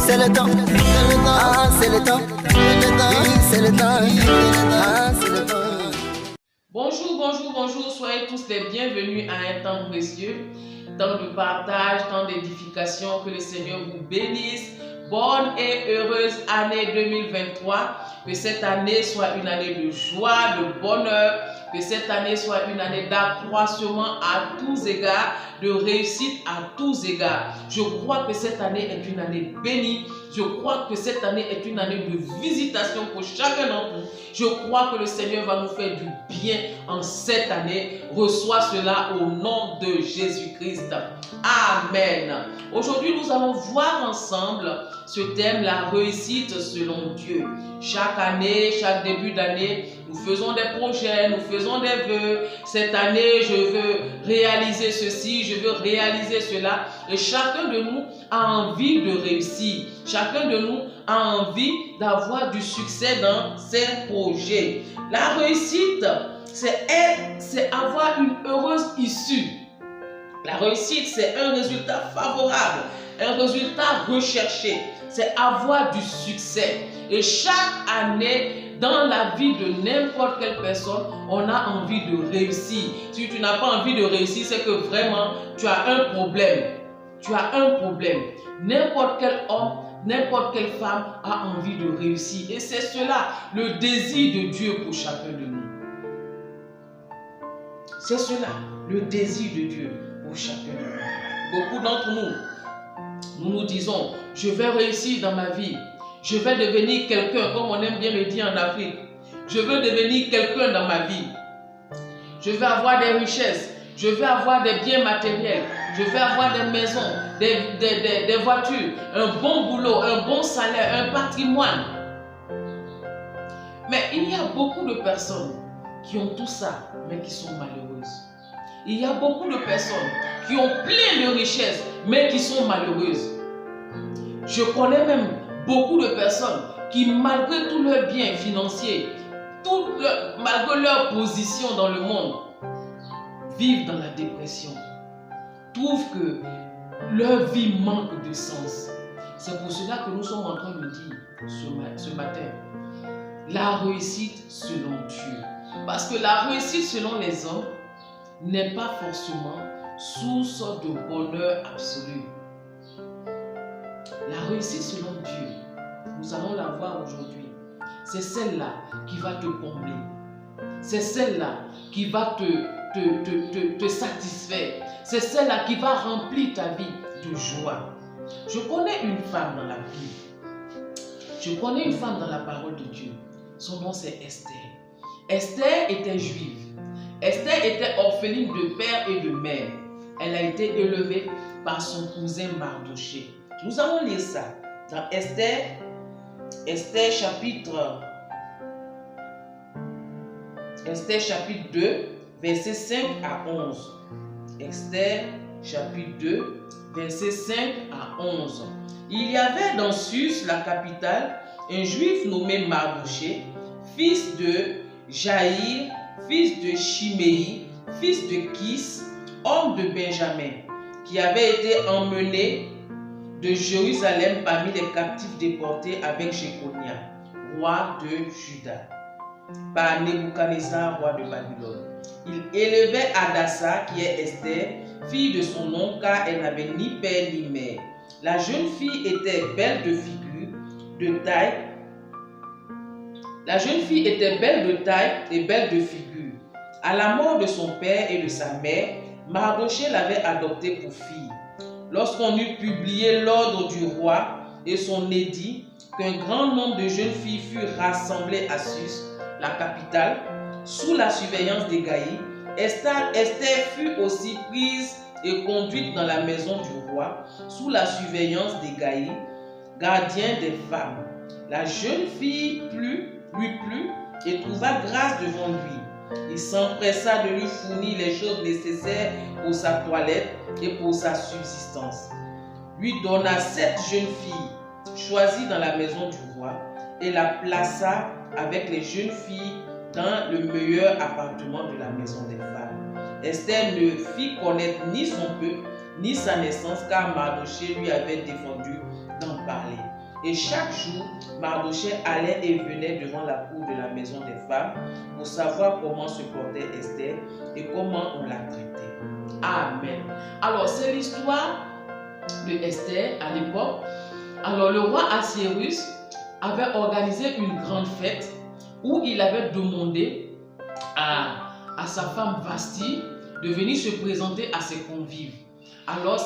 C'est le temps, c'est le temps, c'est le temps. Bonjour, soyez tous les bienvenus à un temps précieux, temps de partage, temps d'édification, que le Seigneur vous bénisse. Bonne et heureuse année 2023, que cette année soit une année de joie, de bonheur, que cette année soit une année d'accroissement à tous égards, de réussite à tous égards. Je crois que cette année est une année bénie. Je crois que cette année est une année de visitation pour chacun d'entre nous. Je crois que le Seigneur va nous faire du bien en cette année. Reçois cela au nom de Jésus-Christ. Amen. Aujourd'hui, nous allons voir ensemble ce thème, la réussite selon Dieu. Chaque année, chaque début d'année, nous faisons des projets, nous faisons des vœux. Cette année, je veux réaliser ceci, je veux réaliser cela. Et chacun de nous a envie de réussir. Chacun de nous a envie d'avoir du succès dans ses projets. La réussite, c'est avoir une heureuse issue. La réussite, c'est un résultat favorable, un résultat recherché. C'est avoir du succès. Et chaque année, dans la vie de n'importe quelle personne, on a envie de réussir. Si tu n'as pas envie de réussir, c'est que vraiment, tu as un problème. Tu as un problème. N'importe quel homme, n'importe quelle femme a envie de réussir. Et c'est cela, le désir de Dieu pour chacun de nous. C'est cela, le désir de Dieu pour chacun de nous. Beaucoup d'entre nous disons, je vais réussir dans ma vie. Je vais devenir quelqu'un, comme on aime bien le dire en Afrique. Je veux devenir quelqu'un dans ma vie. Je vais avoir des richesses. Je vais avoir des biens matériels. Je vais avoir des maisons, des voitures, un bon boulot, un bon salaire, un patrimoine. Mais il y a beaucoup de personnes qui ont tout ça, mais qui sont malheureuses. Il y a beaucoup de personnes qui ont plein de richesses, mais qui sont malheureuses. Je connais même beaucoup de personnes qui, malgré tous leurs biens financiers, malgré leur position dans le monde, vivent dans la dépression, trouvent que leur vie manque de sens. C'est pour cela que nous sommes en train de dire ce matin, la réussite selon Dieu. Parce que la réussite selon les hommes n'est pas forcément source de bonheur absolu. La réussite selon Dieu, nous allons la voir aujourd'hui. C'est celle-là qui va te combler. C'est celle-là qui va te satisfaire. C'est celle-là qui va remplir ta vie de joie. Je connais une femme dans la Bible. Je connais une femme dans la parole de Dieu. Son nom c'est Esther. Esther était juive. Esther était orpheline de père et de mère. Elle a été élevée par son cousin Mardochée. Nous allons lire ça dans Esther chapitre 2, versets 5 à 11. Esther chapitre 2, versets 5 à 11. Il y avait dans Sus, la capitale, un juif nommé Mardochée, fils de Jaïr, fils de Chiméi, fils de Kis, homme de Benjamin, qui avait été emmené de Jérusalem parmi les captifs déportés avec Jéconia, roi de Juda, par Nebuchadnezzar, roi de Babylone. Il élevait Hadassa, qui est Esther, fille de son oncle, car elle n'avait ni père ni mère. La jeune fille était belle de figure, de taille. La jeune fille était belle de taille et belle de figure. À la mort de son père et de sa mère, Mardochée l'avait adoptée pour fille. Lorsqu'on eut publié l'ordre du roi et son édit, qu'un grand nombre de jeunes filles furent rassemblées à Sus, la capitale, sous la surveillance d'Hégaï, Esther fut aussi prise et conduite dans la maison du roi, sous la surveillance d'Hégaï, gardien des femmes. La jeune fille lui plut et trouva grâce devant lui. Il s'empressa de lui fournir les choses nécessaires pour sa toilette et pour sa subsistance. Lui donna 7 jeunes filles choisies dans la maison du roi et la plaça avec les jeunes filles dans le meilleur appartement de la maison des femmes. Esther ne fit connaître ni son peuple ni sa naissance, car Mardochée lui avait défendu d'en parler. Et chaque jour, Mardochée allait et venait devant la cour de la maison des femmes pour savoir comment se portait Esther et comment on la traitait. Amen. Alors, c'est l'histoire de Esther à l'époque. Alors, le roi Assuérus avait organisé une grande fête où il avait demandé à sa femme Vasti de venir se présenter à ses convives. Alors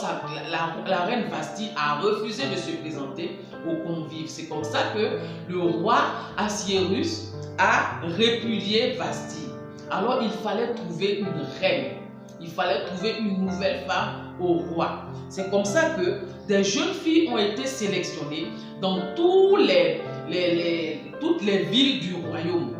la reine Vasti a refusé de se présenter aux convives. C'est comme ça que le roi Assuérus a répudié Vasti. Alors il fallait trouver une reine. Il fallait trouver une nouvelle femme au roi. C'est comme ça que des jeunes filles ont été sélectionnées dans toutes les villes du royaume.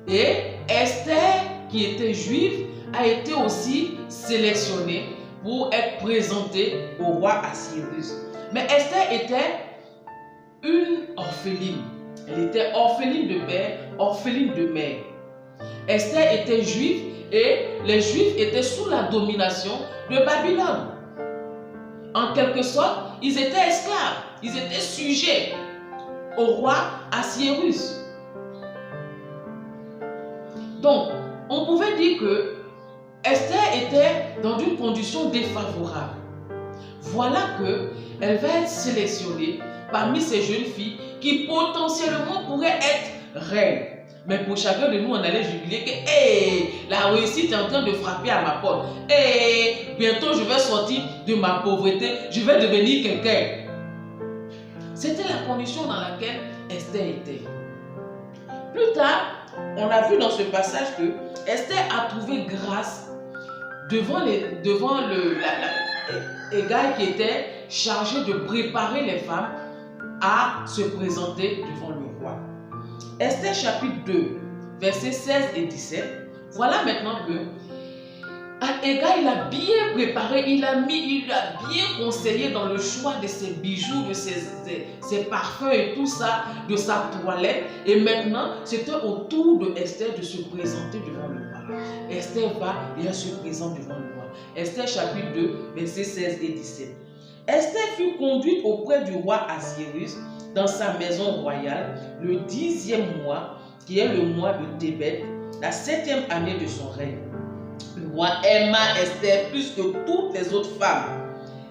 Et Esther, qui était juive, a été aussi sélectionnée pour être présentée au roi Assuérus. Mais Esther était une orpheline. Elle était orpheline de père, orpheline de mère. Esther était juive et les Juifs étaient sous la domination de Babylone. En quelque sorte, ils étaient esclaves, ils étaient sujets au roi Assuérus. Donc, on pouvait dire que Esther était dans une condition défavorable. Voilà qu'elle va être sélectionnée parmi ces jeunes filles qui potentiellement pourraient être reines. Mais pour chacun de nous, on allait jubiler que hey, la réussite est en train de frapper à ma porte. Hey, bientôt je vais sortir de ma pauvreté, je vais devenir quelqu'un. C'était la condition dans laquelle Esther était. Plus tard, on a vu dans ce passage que Esther a trouvé grâce devant Hégai qui était chargé de préparer les femmes à se présenter devant le roi. Esther chapitre 2, versets 16 et 17. Voilà maintenant que Hégai, il a bien préparé, il a bien conseillé dans le choix de ses bijoux, de ses parfums et tout ça, de sa toilette. Et maintenant, c'était au tour de Esther de se présenter devant le roi. Esther va et elle se présente devant le roi. Esther chapitre 2, versets 16 et 17. Esther fut conduite auprès du roi Assuérus dans sa maison royale le 10e mois, qui est le mois de Tébet, la 7e année de son règne. Le roi aima Esther plus que toutes les autres femmes,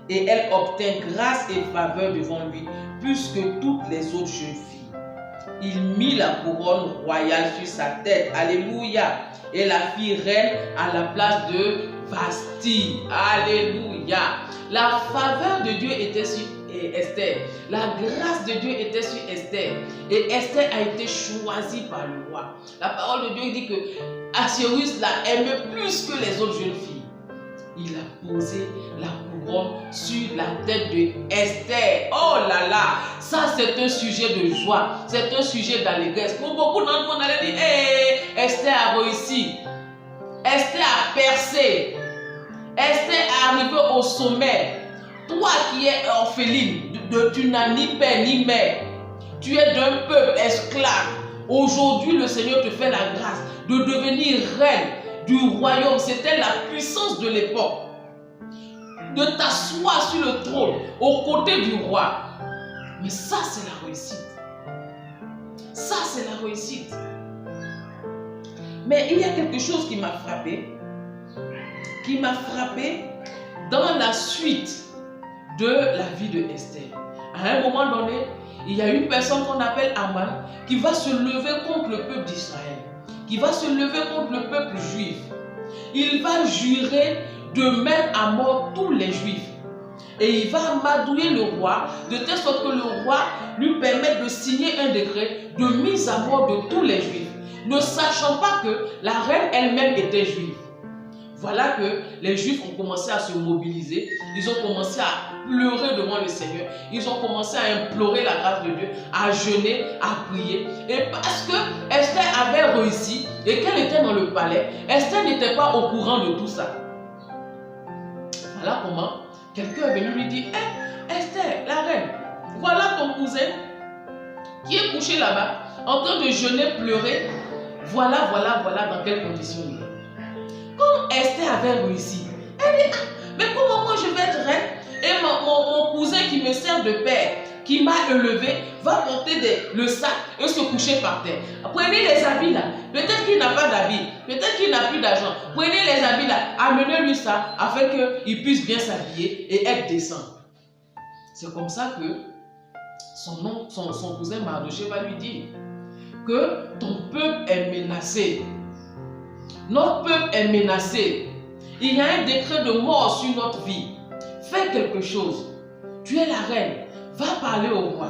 et elle obtint grâce et faveur devant lui plus que toutes les autres jeunes filles. Il mit la couronne royale sur sa tête, alléluia, et la fit reine à la place de Vasti, alléluia. La faveur de Dieu était sur Esther, la grâce de Dieu était sur Esther, et Esther a été choisie par le roi. La parole de Dieu dit que Assuérus l'a aimée plus que les autres jeunes filles. Il a posé la couronne sur la tête de Esther. Oh là là, ça c'est un sujet de joie, c'est un sujet d'allégresse. Pour beaucoup d'entre nous, on allait dire hey, Esther a réussi, Esther a percé, Esther est arrivée au sommet. Toi qui es orpheline, tu n'as ni père ni mère, tu es d'un peuple esclave. Aujourd'hui, le Seigneur te fait la grâce de devenir reine du royaume. C'était la puissance de l'époque. De t'asseoir sur le trône aux côtés du roi. Mais ça, c'est la réussite. Ça, c'est la réussite. Mais il y a quelque chose qui m'a frappé. Qui m'a frappé dans la suite de la vie de Esther. À un moment donné, il y a une personne qu'on appelle Aman qui va se lever contre le peuple d'Israël, qui va se lever contre le peuple juif. Il va jurer de mettre à mort tous les juifs. Et il va amadouer le roi, de telle sorte que le roi lui permette de signer un décret de mise à mort de tous les juifs, ne sachant pas que la reine elle-même était juive. voilà que les Juifs ont commencé à se mobiliser, ils ont commencé à pleurer devant le Seigneur, ils ont commencé à implorer la grâce de Dieu, à jeûner, à prier. Et parce que Esther avait réussi et qu'elle était dans le palais, Esther n'était pas au courant de tout ça. Voilà comment quelqu'un est venu lui dire, hey, Esther, la reine, voilà ton cousin qui est couché là-bas, en train de jeûner, pleurer. Voilà dans quelles conditions il est. Comme Esther avait réussi, elle dit, mais comment moi je vais être reine et mon cousin qui me sert de père, qui m'a élevé, va porter le sac et se coucher par terre. Prenez les habits là, peut-être qu'il n'a pas d'habits, peut-être qu'il n'a plus d'argent. Prenez les habits là, amenez-lui ça afin qu'il puisse bien s'habiller et être décent. C'est comme ça que son cousin Mardochée va lui dire que ton peuple est menacé. Notre peuple est menacé. Il y a un décret de mort sur notre vie. Fais quelque chose. Tu es la reine. Va parler au roi.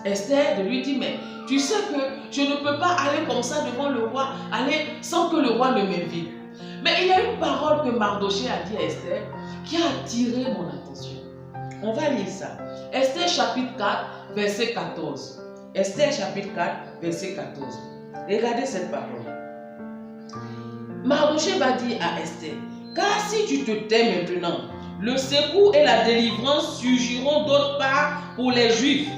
Esther lui dit, mais tu sais que je ne peux pas aller comme ça devant le roi, aller sans que le roi ne m'invite. Mais il y a une parole que Mardochée a dit à Esther qui a attiré mon attention. On va lire ça. Esther chapitre 4, verset 14. Esther chapitre 4, verset 14. Regardez cette parole. Mardochée va dire à Esther, car si tu te tais maintenant, le secours et la délivrance surgiront d'autre part pour les Juifs,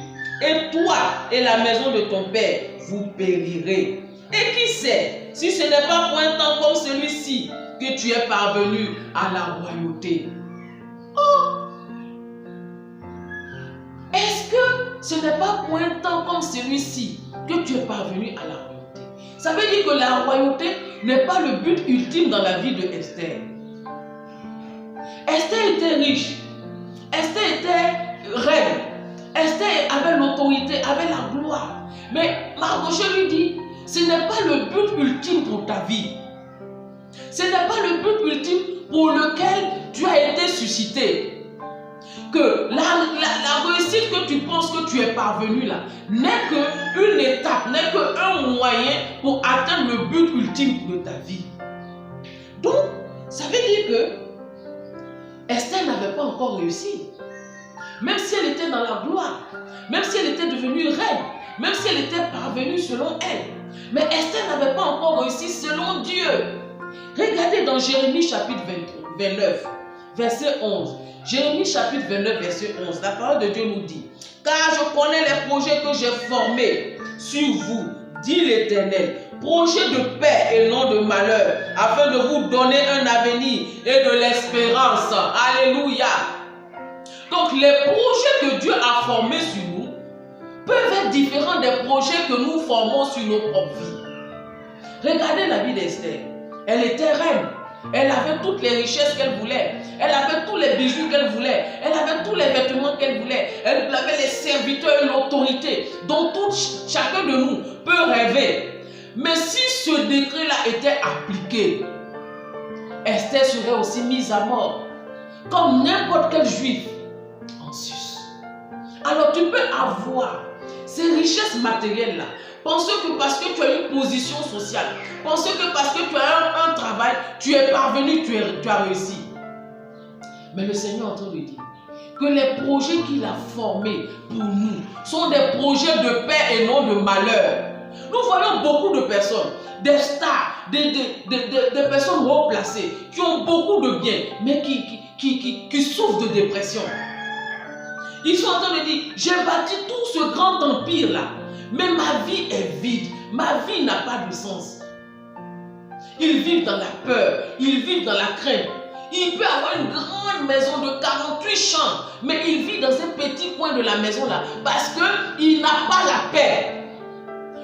et toi et la maison de ton père, vous périrez. Et qui sait, si ce n'est pas pour un temps comme celui-ci que tu es parvenu à la royauté. Oh! Est-ce que ce n'est pas pour un temps comme celui-ci que tu es parvenu à la royauté? Ça veut dire que la royauté n'est pas le but ultime dans la vie de Esther. Esther était riche. Esther était reine. Esther avait l'autorité, avait la gloire. Mais Mardochée lui dit, ce n'est pas le but ultime pour ta vie. Ce n'est pas le but ultime pour lequel tu as été suscité. Que la réussite que tu penses que tu es parvenu là n'est qu'une étape, n'est qu'un moyen pour atteindre le but ultime de ta vie. Donc, ça veut dire que Esther n'avait pas encore réussi. Même si elle était dans la gloire, même si elle était devenue reine, même si elle était parvenue selon elle. Mais Esther n'avait pas encore réussi selon Dieu. Regardez dans Jérémie chapitre 29, verset 11. Jérémie chapitre 29, verset 11. La parole de Dieu nous dit, car je connais les projets que j'ai formés sur vous, dit l'Éternel, projets de paix et non de malheur, afin de vous donner un avenir et de l'espérance. Alléluia. Donc les projets que Dieu a formés sur nous peuvent être différents des projets que nous formons sur nos propres vies. Regardez la vie d'Esther. Elle était reine. Elle avait toutes les richesses qu'elle voulait. Elle avait tous les bijoux qu'elle voulait. Elle avait tous les vêtements qu'elle voulait. Elle avait les serviteurs et l'autorité dont chacun de nous peut rêver. Mais si ce décret-là était appliqué, Esther serait aussi mise à mort, comme n'importe quel juif en sus. Alors tu peux avoir ces richesses matérielles-là, penser que parce que tu as une position sociale, penser que parce que tu as un travail, tu es parvenu, tu as réussi. Mais le Seigneur est en train de dire que les projets qu'il a formés pour nous sont des projets de paix et non de malheur. Nous voyons beaucoup de personnes, des stars, des personnes haut placées, qui ont beaucoup de biens, mais qui souffrent de dépression. Ils sont en train de dire, j'ai bâti tout ce grand empire-là, mais ma vie est vide, ma vie n'a pas de sens. Ils vivent dans la peur, ils vivent dans la crainte. Il peut avoir une grande maison de 48 chambres, mais il vit dans un petit coin de la maison là, parce qu'il n'a pas la paix.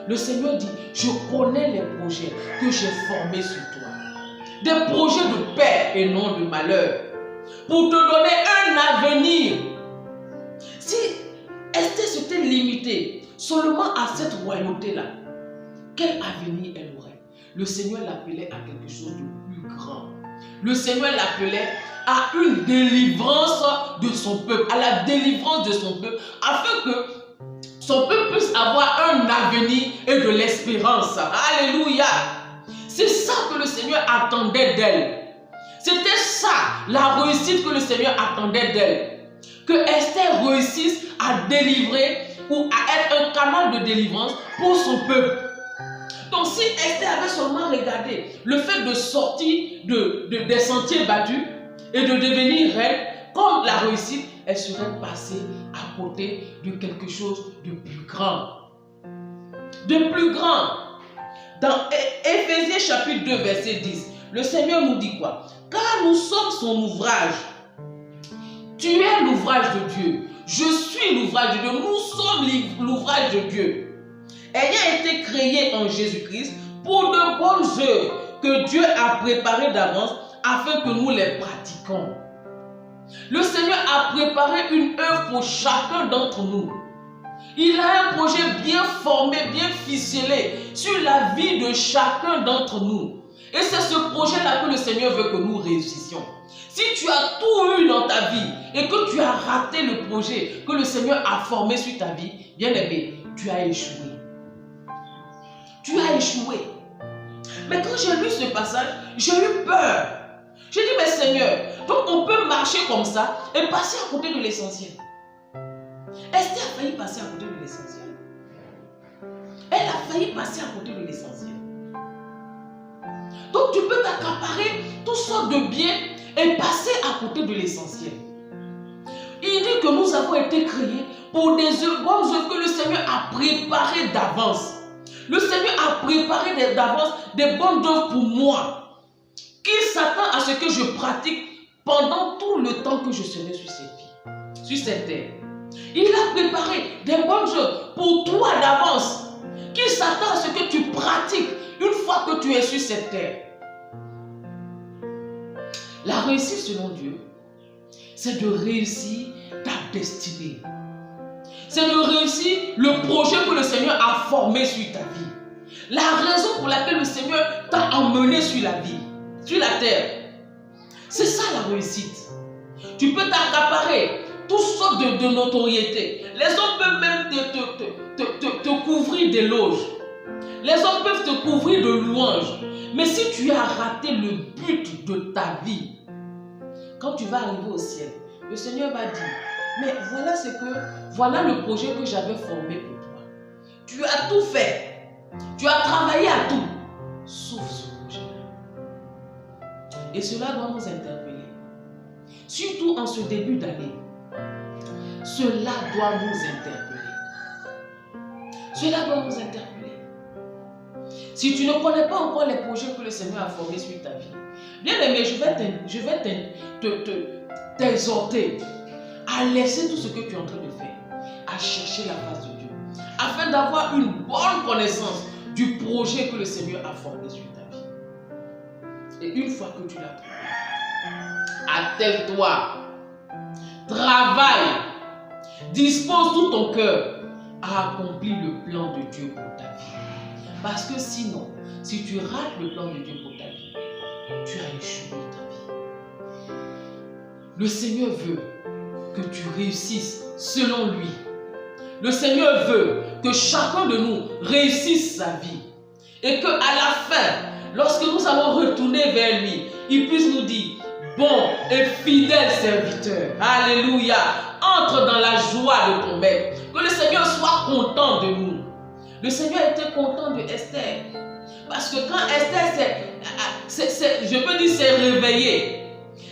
Le Seigneur dit, je connais les projets que j'ai formés sur toi. Des projets de paix et non de malheur. Pour te donner un avenir. Si Esther s'était limitée seulement à cette royauté-là, quel avenir elle aurait? Le Seigneur l'appelait à quelque chose de plus grand. Le Seigneur l'appelait à une délivrance de son peuple, à la délivrance de son peuple, afin que son peuple puisse avoir un avenir et de l'espérance. Alléluia. C'est ça que le Seigneur attendait d'elle. C'était ça, la réussite que le Seigneur attendait d'elle. Que Esther réussisse à délivrer ou à être un canal de délivrance pour son peuple. Donc si Esther avait seulement regardé le fait de sortir des sentiers battus et de devenir reine comme la réussite, elle serait passée à côté de quelque chose de plus grand. De plus grand. Dans Éphésiens chapitre 2 verset 10, le Seigneur nous dit quoi? Car nous sommes son ouvrage. Tu es l'ouvrage de Dieu. Je suis l'ouvrage de Dieu. Nous sommes l'ouvrage de Dieu. Ayant été créés en Jésus-Christ pour de bonnes œuvres que Dieu a préparées d'avance afin que nous les pratiquions. Le Seigneur a préparé une œuvre pour chacun d'entre nous. Il a un projet bien formé, bien ficelé sur la vie de chacun d'entre nous. Et c'est ce projet-là que le Seigneur veut que nous réussissions. Si tu as tout eu dans ta vie et que tu as raté le projet que le Seigneur a formé sur ta vie, bien aimé, tu as échoué. Tu as échoué. Mais quand j'ai lu ce passage, j'ai eu peur. J'ai dit, mais Seigneur, donc on peut marcher comme ça et passer à côté de l'essentiel. Esther a failli passer à côté de l'essentiel. Elle a failli passer à côté de l'essentiel. Donc tu peux t'accaparer toutes sortes de biens et passer à côté de l'essentiel. Il dit que nous avons été créés pour des bonnes œuvres que le Seigneur a préparées d'avance. Le Seigneur a préparé d'avance des bonnes œuvres pour moi, qu'il s'attend à ce que je pratique pendant tout le temps que je serai sur cette vie, sur cette terre. Il a préparé des bonnes œuvres pour toi d'avance, qu'il s'attend à ce que tu pratiques une fois que tu es sur cette terre. La réussite selon Dieu, c'est de réussir ta destinée. C'est de réussir le projet que le Seigneur a formé sur ta vie. La raison pour laquelle le Seigneur t'a emmené sur la vie, sur la terre. C'est ça la réussite. Tu peux t'accaparer toutes sortes de notoriété. Les hommes peuvent même te couvrir d'éloges. Les hommes peuvent te couvrir de louanges. Mais si tu as raté le but de ta vie, quand tu vas arriver au ciel, le Seigneur va dire, mais voilà le projet que j'avais formé pour toi. Tu as tout fait. Tu as travaillé à tout, sauf ce projet-là. Et cela doit nous interpeller. Surtout en ce début d'année. Cela doit nous interpeller. Cela doit nous interpeller. Si tu ne connais pas encore les projets que le Seigneur a formés sur ta vie, bien aimé, je vais t'exhorter à laisser tout ce que tu es en train de faire, à chercher la face de Dieu, afin d'avoir une bonne connaissance du projet que le Seigneur a formé sur ta vie. Et une fois que tu l'as trouvé, attelle-toi, travaille, dispose tout ton cœur à accomplir le plan de Dieu pour ta vie. Parce que sinon, si tu rates le plan de Dieu pour ta vie, tu as échoué ta vie. Le Seigneur veut que tu réussisses selon lui. Le Seigneur veut que chacun de nous réussisse sa vie. Et qu'à la fin, lorsque nous allons retourner vers lui, il puisse nous dire, bon et fidèle serviteur, alléluia, entre dans la joie de ton maître. Que le Seigneur soit content de nous. Le Seigneur était content de Esther. Parce que quand Esther s'est réveillée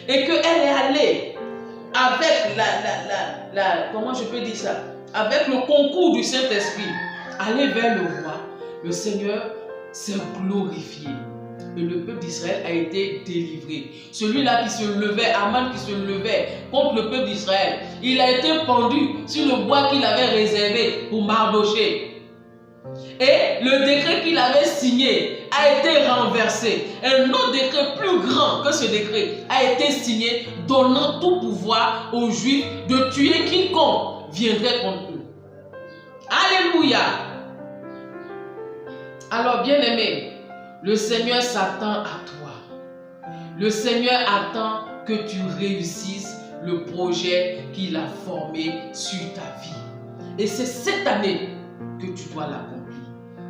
et qu'elle est allée avec comment je peux dire ça, avec le concours du Saint-Esprit, aller vers le roi, le Seigneur s'est glorifié. Et le peuple d'Israël a été délivré. Celui-là qui se levait, Aman qui se levait contre le peuple d'Israël, il a été pendu sur le bois qu'il avait réservé pour Mardochée. Et le décret qu'il avait signé a été renversé. Un autre décret plus grand que ce décret a été signé, donnant tout pouvoir aux Juifs de tuer quiconque viendrait contre eux. Alléluia. Alors bien aimé, le Seigneur s'attend à toi. Le Seigneur attend que tu réussisses le projet qu'il a formé sur ta vie. Et c'est cette année que tu dois l'accomplir.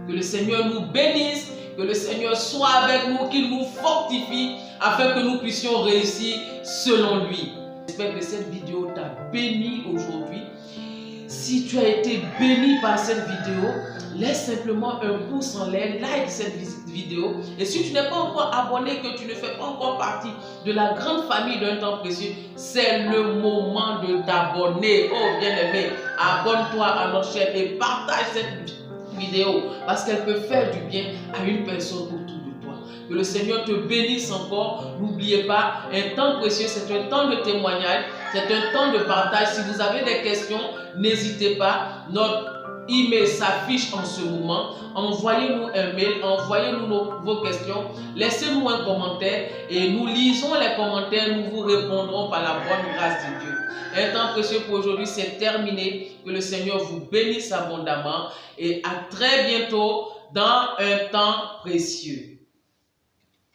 Que le Seigneur nous bénisse Que le Seigneur soit avec nous, qu'il nous fortifie afin que nous puissions réussir selon lui. J'espère que cette vidéo t'a béni aujourd'hui. Si tu as été béni par cette vidéo, laisse simplement un pouce en l'air, like cette vidéo. Et si tu n'es pas encore abonné, que tu ne fais pas encore partie de la grande famille d'un temps précieux, c'est le moment de t'abonner. Oh bien-aimé, abonne-toi à notre chaîne et partage cette vidéo parce qu'elle peut faire du bien à une personne autour de toi. Que le Seigneur te bénisse encore. N'oubliez pas, un temps précieux, c'est un temps de témoignage, c'est un temps de partage. Si vous avez des questions, n'hésitez pas. Notre email s'affiche en ce moment. Envoyez-nous un mail, envoyez-nous vos questions, laissez-nous un commentaire et nous lisons les commentaires, nous vous répondrons par la bonne grâce de Dieu. Un temps précieux pour aujourd'hui, c'est terminé. Que le Seigneur vous bénisse abondamment et à très bientôt dans un temps précieux.